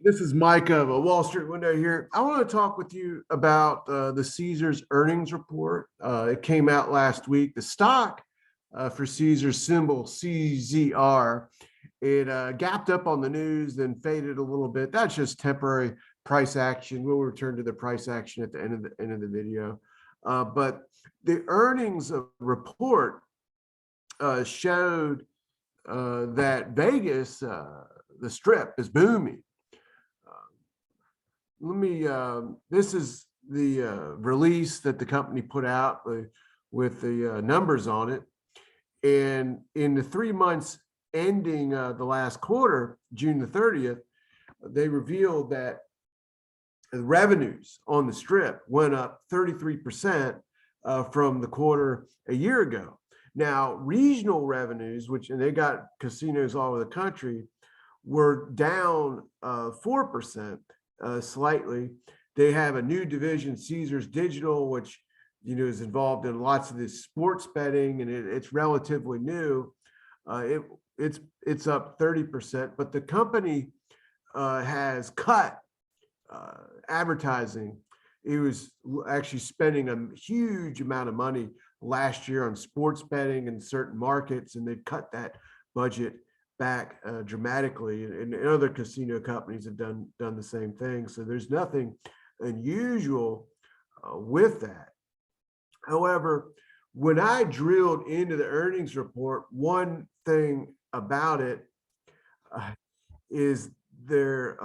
This is Mike of Wall Street Window here. I want to talk with you about the Caesars earnings report. It came out last week. The stock for Caesars, symbol CZR, it gapped up on the news, then faded a little bit. That's just temporary price action. We'll return to the price action at the end of the video. But the earnings report showed that Vegas, the strip, is booming. This is the release that the company put out with the numbers on it. And in the 3 months ending the last quarter, June the 30th, they revealed that the revenues on the strip went up 33% from the quarter a year ago. Now, regional revenues, and they got casinos all over the country, were down 4%. Slightly. They have a new division, Caesars Digital, which is involved in lots of this sports betting, and it's relatively new. It's up 30%, but the company has cut advertising. It was actually spending a huge amount of money last year on sports betting in certain markets, and they've cut that budget back dramatically, and other casino companies have done the same thing. So there's nothing unusual with that. However, when I drilled into the earnings report, one thing about it is their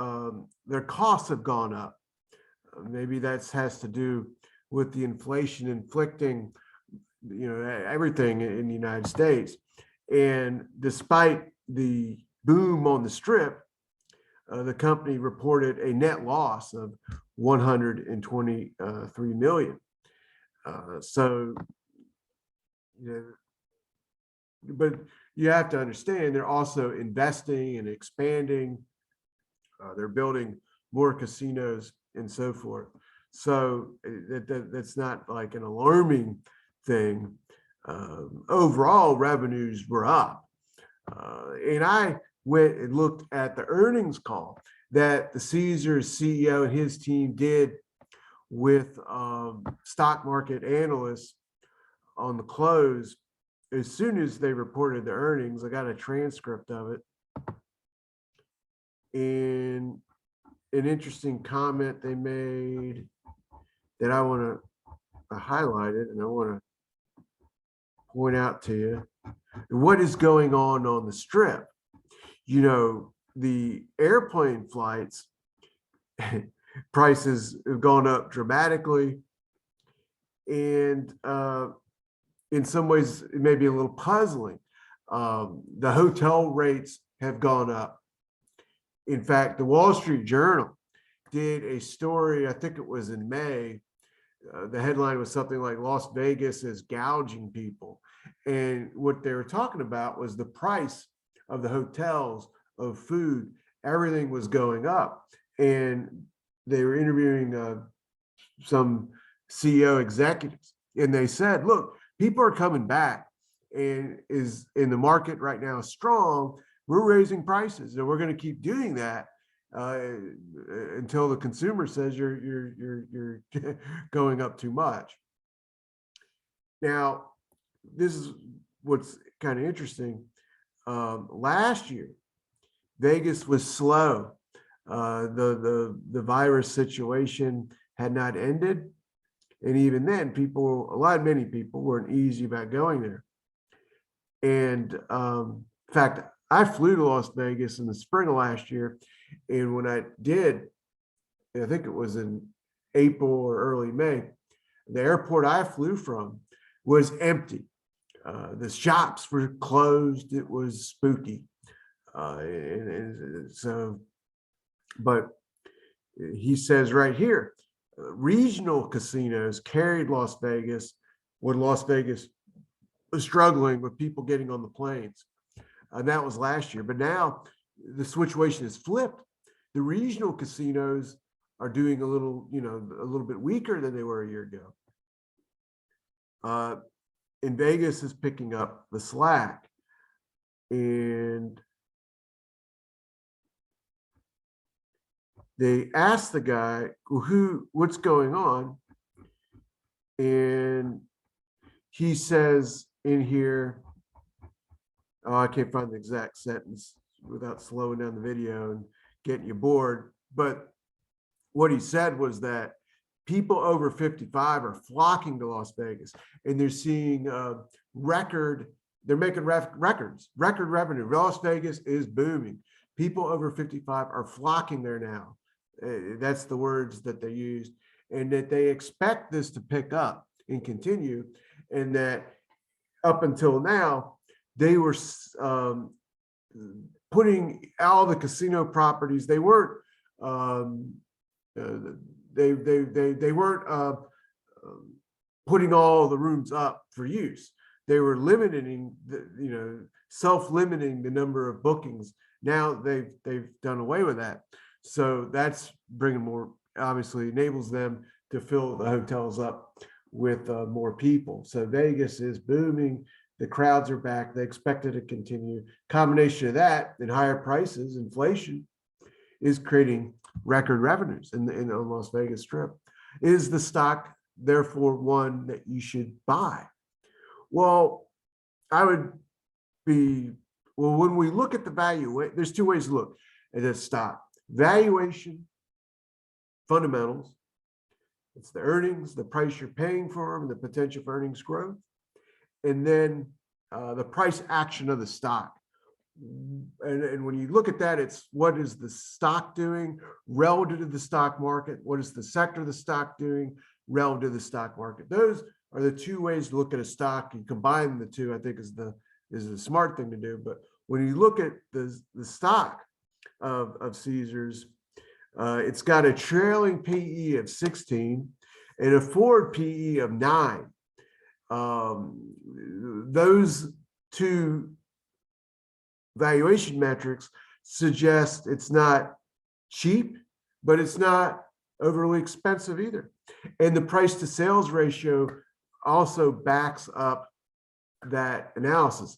costs have gone up. Maybe that has to do with the inflation inflicting everything in the United States. And despite the boom on the strip, the company reported a net loss of 123 million. But you have to understand they're also investing and expanding. They're building more casinos and so forth. So that's not like an alarming thing. Overall, revenues were up. And I went and looked at the earnings call that the Caesars CEO and his team did with stock market analysts on the close. As soon as they reported the earnings, I got a transcript of it. And an interesting comment they made that I want to highlight it, and I want to point out to you what is going on the strip. The airplane flights prices have gone up dramatically, and in some ways it may be a little puzzling. The hotel rates have gone up. In fact, the Wall Street Journal did a story, I think it was in May. The headline was something like Las Vegas is gouging people. And what they were talking about was the price of the hotels, of food, everything was going up. And they were interviewing some CEO executives, and they said, look, people are coming back, and is in the market right now strong. We're raising prices, and we're going to keep doing that until the consumer says you're going up too much. Now, this is what's kind of interesting. Last year, Vegas was slow. The virus situation had not ended, and even then, many people weren't easy about going there. And in fact, I flew to Las Vegas in the spring of last year, and when I did, I think it was in April or early May, the airport I flew from was empty. The shops were closed. It was spooky. But he says right here, regional casinos carried Las Vegas when Las Vegas was struggling with people getting on the planes. And that was last year. But now the situation is flipped. The regional casinos are doing a little bit weaker than they were a year ago. And Vegas is picking up the slack. And they asked the guy, what's going on? And he says in here, oh, I can't find the exact sentence without slowing down the video and getting you bored. But what he said was that people over 55 are flocking to Las Vegas, and they're seeing they're making record revenue. Las Vegas is booming. People over 55 are flocking there now. That's the words that they used, and that they expect this to pick up and continue, and that up until now, they were putting all the casino properties. They weren't they weren't putting all the rooms up for use. They were limiting self-limiting the number of bookings. Now they've done away with that. So that's bringing more, obviously enables them to fill the hotels up with more people. So Vegas is booming. The crowds are back. They expect it to continue. Combination of that and higher prices, inflation, is creating record revenues in the Las Vegas Strip. Is the stock therefore one that you should buy? Well, when we look at the value, there's two ways to look at this stock: valuation, fundamentals. It's the earnings, the price you're paying for them, the potential for earnings growth, and then the price action of the stock. And when you look at that, it's what is the stock doing relative to the stock market? What is the sector of the stock doing relative to the stock market? Those are the two ways to look at a stock. You combine the two, I think, is the smart thing to do. But when you look at the stock of Caesars, it's got a trailing PE of 16 and a forward PE of 9. Those two valuation metrics suggest it's not cheap, but it's not overly expensive either. And the price to sales ratio also backs up that analysis.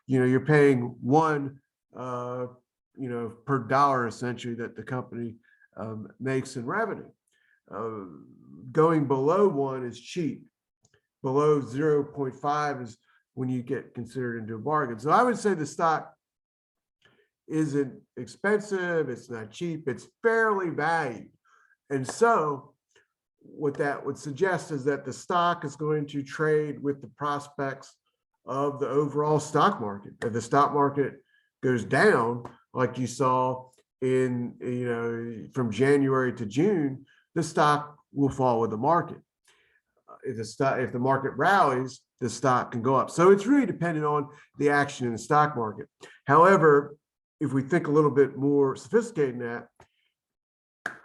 You're paying one, per dollar essentially that the company makes in revenue. Going below 1 is cheap. Below 0.5 is when you get considered into a bargain. So I would say the stock isn't expensive, it's not cheap, it's fairly valued. And so what that would suggest is that the stock is going to trade with the prospects of the overall stock market. If the stock market goes down, like you saw from January to June, the stock will fall with the market. If the market rallies, the stock can go up. So it's really dependent on the action in the stock market. However, if we think a little bit more sophisticated than that,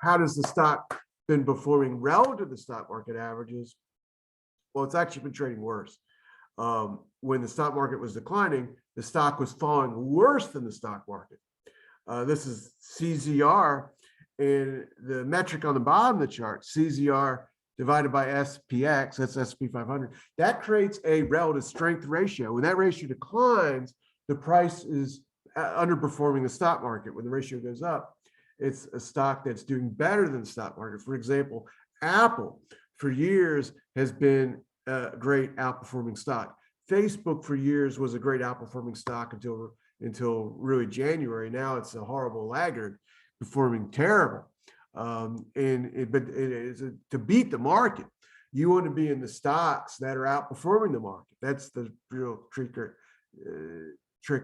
how does the stock been performing relative to the stock market averages? Well, it's actually been trading worse. When the stock market was declining, the stock was falling worse than the stock market. This is CZR, and the metric on the bottom of the chart, CZR divided by SPX, that's S&P 500, that creates a relative strength ratio. When that ratio declines, the price is underperforming the stock market. When the ratio goes up, it's a stock that's doing better than the stock market. For example, Apple for years has been a great outperforming stock. Facebook for years was a great outperforming stock until really January. Now it's a horrible laggard, performing terrible. But it is to beat the market, you want to be in the stocks that are outperforming the market. That's the real trick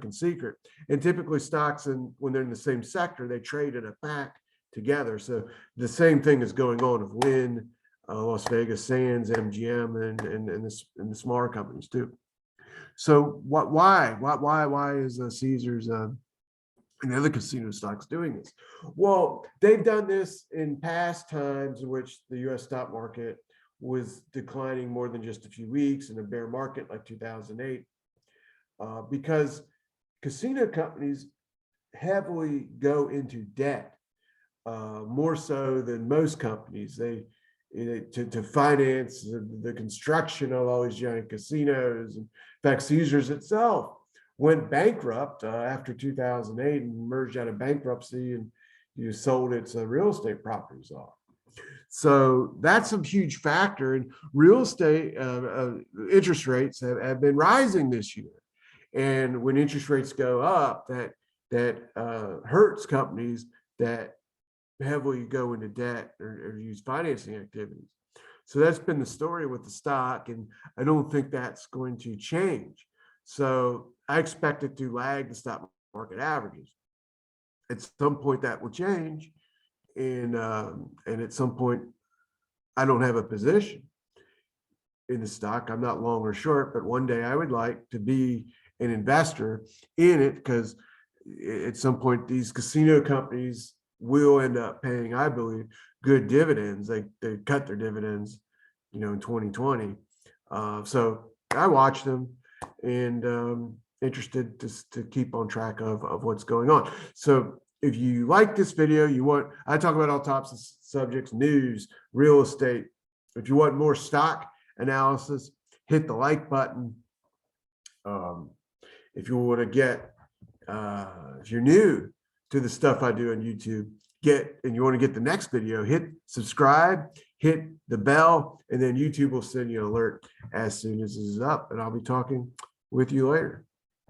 and secret. And typically stocks, when they're in the same sector, they trade at a pack together. So the same thing is going on with Wynn, Las Vegas Sands, MGM, and the smaller companies too. So why is Caesars and the other casino stocks doing this? Well, they've done this in past times in which the U.S. stock market was declining more than just a few weeks in a bear market like 2008, because casino companies heavily go into debt, more so than most companies. To finance the construction of all these giant casinos. In fact, Caesars itself went bankrupt after 2008 and emerged out of bankruptcy, and you sold its real estate properties off. So that's a huge factor. And real estate interest rates have been rising this year. And when interest rates go up, that hurts companies that heavily go into debt or use financing activities. So that's been the story with the stock, and I don't think that's going to change. So I expect it to lag the stock market averages. At some point that will change, and at some point I don't have a position in the stock. I'm not long or short, but one day I would like to be an investor in it, because at some point these casino companies will end up paying, I believe, good dividends. They cut their dividends, in 2020. So I watch them, and interested to keep on track of what's going on. So if you like this video, I talk about all types of subjects, news, real estate. If you want more stock analysis, hit the like button. If you want to get, if you're new to the stuff I do on YouTube, and you want to get the next video, hit subscribe, hit the bell, and then YouTube will send you an alert as soon as this is up, and I'll be talking with you later.